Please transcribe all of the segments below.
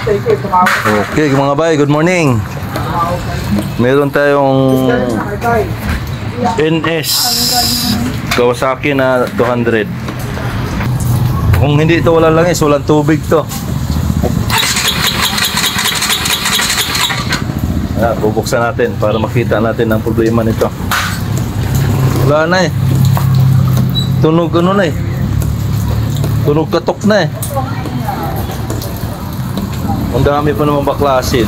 Okay mga bay, good morning. Meron tayong NS Kawasaki na 200. Kung hindi ito wala langis, walang tubig to. Bubuksan natin para makita natin ang problema nito. Wala na eh. Tunog ano na eh. Tunog katok na eh. Ang dami pa naman baklasin.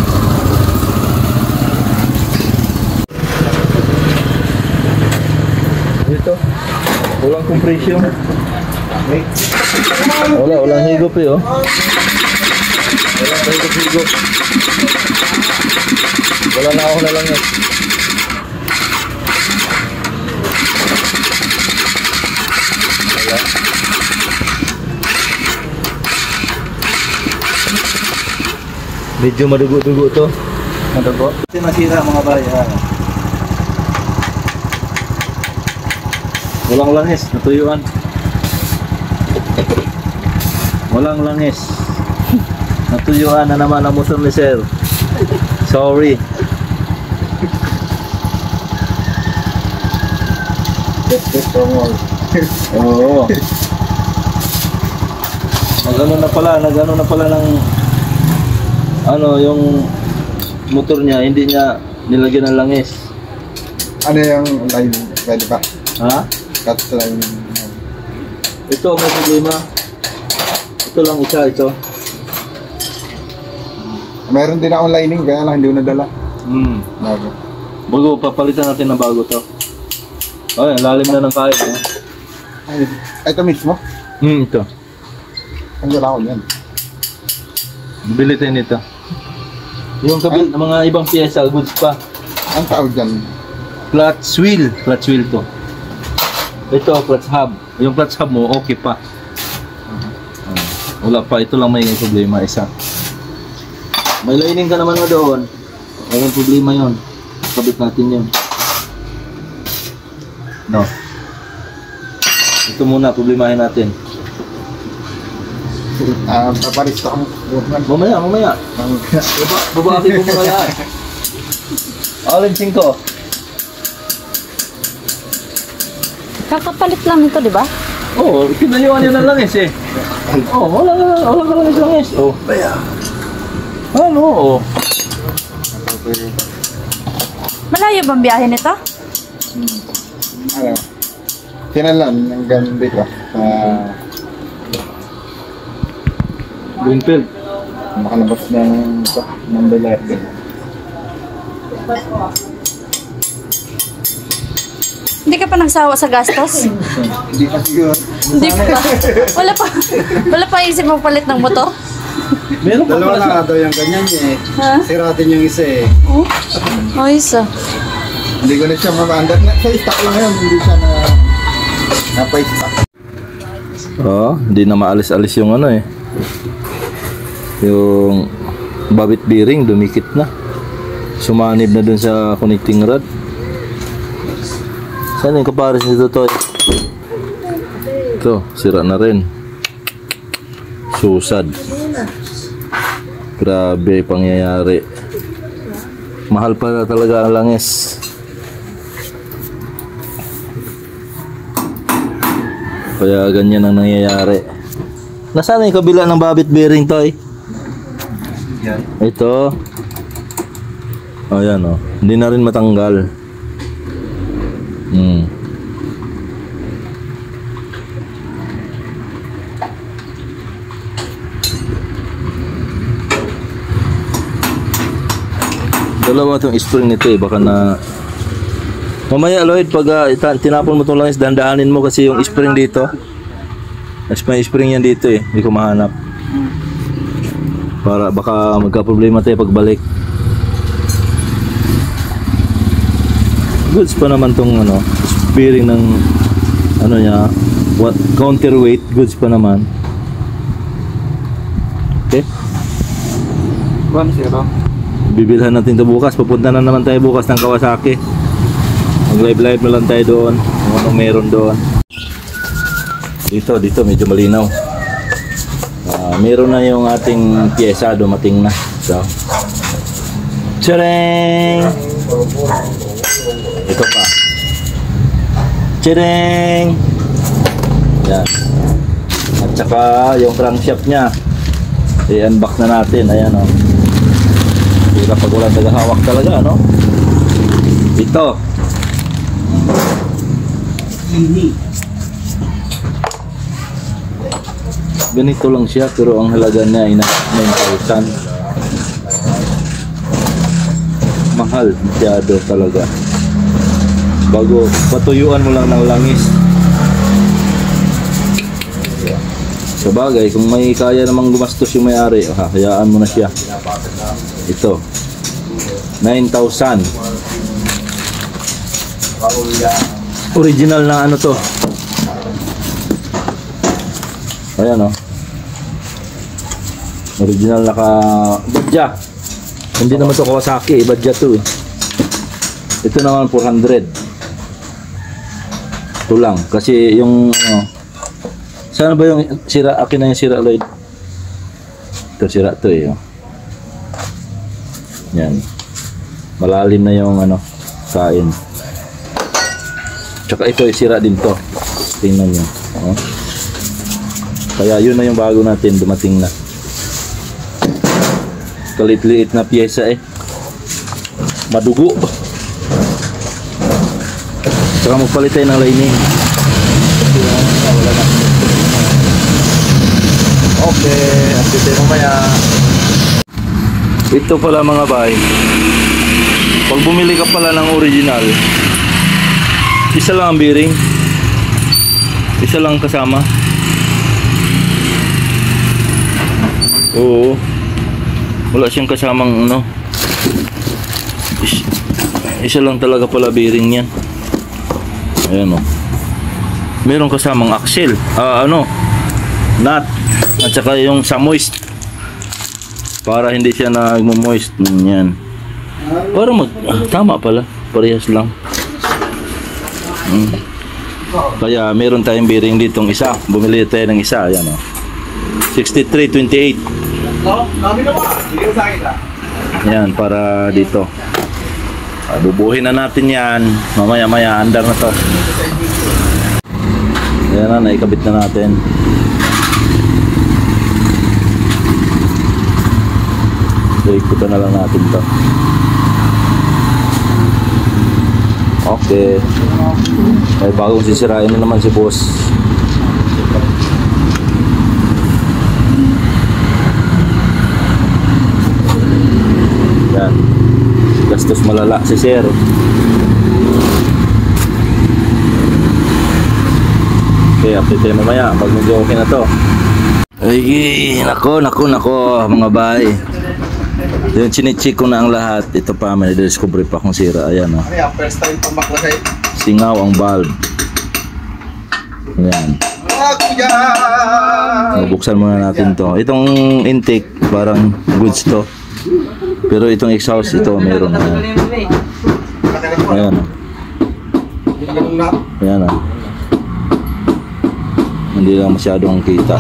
Dito, walang compression. Walang higop eh oh. Walang higop. Wala na ako na lang yan. Wala. Medyo madugo-dugo to. Madugo. Ito nasira mga bayan. Walang langis, natuyuan. Walang langis. Natuyuan na naman ang motor ni sir. Sorry. Oo. Nagano na pala ng ano yung motor niya, hindi niya nilagyan ng langis. Ano yung line? Pwede ba? Ha? Cut line. Ito may problema. Ito lang isa, ito. Meron din akong lining, kaya lang hindi ko nadala. Bago. Bago, papalitan natin ng bago to. Ay, lalim na ng kahit. Ay, ito mismo? Ito. Ang wala ko yan. Bili tayo nito. Yung kabil, mga ibang piyesa, goods pa. Ang tawag dyan? Clutch wheel to. Ito, clutch hub. Yung clutch hub mo, okay pa. Wala pa, ito lang may problema, isa. May lining ka naman mo doon. Walang problema yon. Kabit natin yun. No. Ito muna, problemahin natin. Paparis ako. Mamaya. Babaki ko muna yan. Alin 5. Kakapalit lang ito, di ba? Oo, kinayuan yun ng langis eh. Oo, wala ka langis. Oo. Ano? Oo. Malayo bang biyahe nito? Ano? Kinalan hanggang dito. Greenfield. Makalabas ng Belerte. Hindi ka pa nagsawa sa gastos? Hindi pa siguro. Hindi pa. Wala pa isip mo palit ng motor? Meron pa Dalawa pala na daw yung ganyan eh. Ha? Siratin yung isa eh. Oh? Ayos ah. Hindi ko na siya mabandad. Sa stock lang yun, hindi siya napa-stock. hindi na maalis-alis yung ano eh. Yung babit bearing dumikit na. Sumanib na dun sa connecting rod. Saan yung kapares nito to? Ito, sira na rin. Susad. Grabe pangyayari. Mahal pa talaga ang langis. Kaya ganyan ang nangyayari. Nasaan yung kabila ng babit bearing to eh? Yan. Ito. Ayan oh. Hindi na rin matanggal. Dalawa itong spring nito eh. Baka na mamaya Lloyd, pag tinapon mo itong langis, dandaanin mo kasi yung spring dito. May spring yan dito eh. Hindi ko mahanap. Para baka magka-problema tayo pagbalik. Goods pa naman tong ano, bearing ng ano niya, counterweight, goods pa naman. Okay? 1-0. Bibilhan natin ito bukas. Papunta na naman tayo bukas ng Kawasaki. Mag-live na lang tayo doon. Kung anong meron doon. Dito medyo malinaw. Meron na yung ating pyesa, dumating na. So, tcharing! Ito pa. Tcharing! Yan. At saka yung crankshaft nya, i-unbox na natin. Ayan o. Hindi pag walang tagahawak talaga, no? Ito. Ganito lang siya, pero ang halaga niya ay 9,000. Mahal masyado talaga. Bago patuyuan mo lang ng langis. Sabagay, kung may kaya namang gumastos yung may-ari, hayaan mo na siya. Ito 9,000. Original na ano to. Ayan o. Original na badya. Hindi naman to Kawasaki, badya to eh. Ito naman 400. Ito lang. Kasi yung sana ba yung sira? Akin na yung sira, Lloyd. Ito sira to eh. Yan. Malalim na yung kain. Tsaka ito ay sira din to. Tingnan nyo. Kaya yun na yung bago natin, dumating na. Kalit-liit na pyesa eh. Madugo. Tsaka magpalit tayo ng lining. Okay, update tayo mamaya. Ito pala mga bay. Pag bumili ka pala ng original, isa lang ang bearing. Isa lang kasama. Oo. Wala siyang kasamang isa lang talaga pala bearing niyan. Ayan o. Meron kasamang axle. Nut. At saka yung sa moist. Para hindi siya nagmo-moist. Yan. Para tama pala. Parehas lang. Kaya meron tayong bearing ditong isa. Bumili tayo ng isa. Ayan o. 6328. Yan, para dito. Bubuhin na natin yan. Mamaya-maya, andar na to. Yan na, naikabit na natin. So, ikutan na lang natin to. Okay. May bagong sisirain na naman si boss. Yan. Gastos malala si sir. Okay, update tayo mamaya pag medyo okay na to. Ay, nako mga bay. Yung chinichik ko na ang lahat. Ito pa, may na-discover pa kung sira. Ayan o. First time pamaklasay. Singaw ang valve. Ayan. Buksan muna natin to. Itong intake parang goods to. Pero itong exhaust ito meron na. Ayan o. Ayan o. Hindi lang masyadong kita.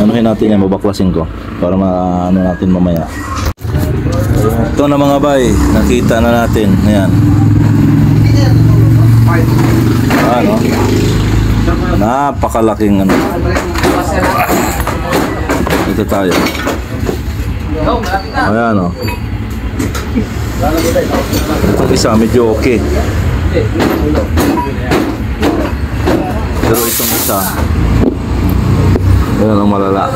Anuhin natin yan, babaklasin ko para maano natin mamaya. Ito na mga bay, nakita na natin. Ayan. Ano? Napakalaking Ito tayo. Ayan o. Itong isa medyo okay. Pero itong isa ayan ang malala.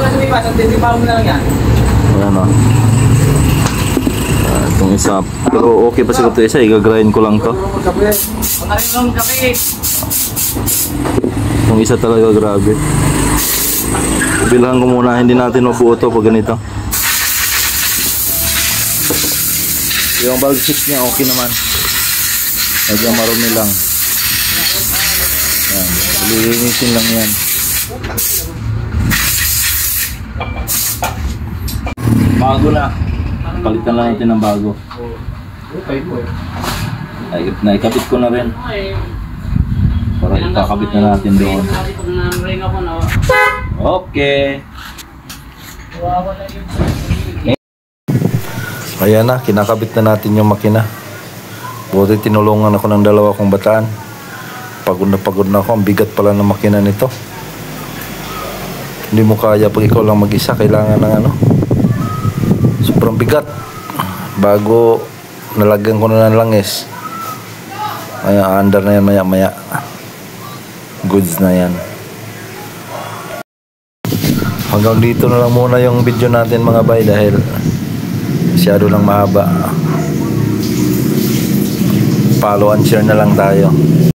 Ayan o. Itong isa. Pero okay pa siguro ito isa. Igagrind ko lang to. Itong isa talaga grabe. Bilhan ko muna. Hindi natin mabuo ito pag ganito. Yung valve shift niya okay naman. Medyo marumi lang. Yan. Lilinisin lang yan. Bago na. Palitan lang natin ng bago. Naikabit ko na rin. Para ikakabit na natin doon. Okay. Ayan na, kinakabit na natin yung makina. Buti tinulungan ako ng dalawa kong bataan. Pagod na ako, ang bigat pala ng makina nito. Hindi mo kaya pag ikaw lang mag-isa, kailangan ng ano, sobrang bigat. Bago nalagyan ko na ng langis, ay under na yan maya goods na yan. Hanggang dito na lang muna yung video natin mga bay, dahil masyado lang mahaba. Follow and share na lang tayo.